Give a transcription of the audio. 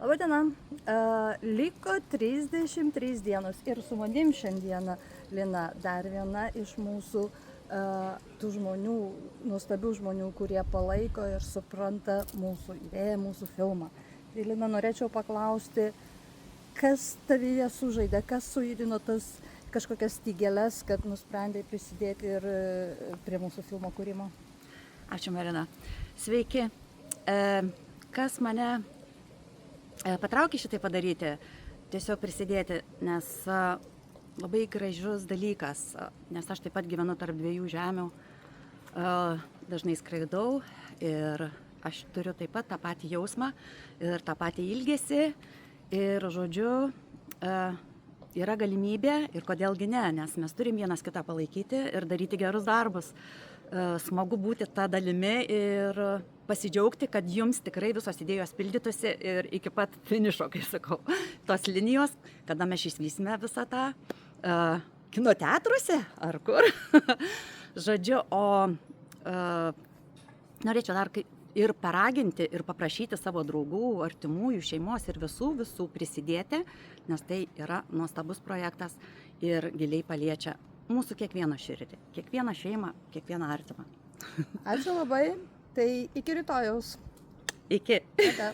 Labadiena. Liko 33 dienos ir su manim šiandieną, Lina, dar viena iš mūsų tų žmonių, nuostabių žmonių, kurie palaiko ir supranta mūsų idėją, mūsų filmą. Tai Lina, norėčiau paklausti, kas tavyje sužaidė, kas sujudino tas kažkokias stygeles, kad nusprendė prisidėti ir prie mūsų filmo kūrimo? Ačiū, Marina. Sveiki. Kas mane patraukė šitai padaryti, tiesiog prisidėti, nes labai gražus dalykas, nes aš taip pat gyvenu tarp dviejų žemių, dažnai skraidau ir aš turiu taip pat tą patį jausmą ir tą patį ilgesį ir, žodžiu, yra galimybė ir kodėlgi ne, nes mes turim vienas kitą palaikyti ir daryti gerus darbus. Smagu būti tą dalimi ir pasidžiaugti, kad jums tikrai visos idėjos pildytųsi ir iki pat finišo, kai sakau, tos linijos, kada mes išvysime visą tą kino teatruose ar kur. Žodžiu, norėčiau dar ir paraginti ir paprašyti savo draugų, artimųjų, šeimos ir visų prisidėti, nes tai yra nuostabus projektas ir giliai paliečia mūsų kiekvieno širdį, kiekvieną šeimą, kiekvieną artimą. Ačiū labai, tai iki rytojaus. Iki. Tada.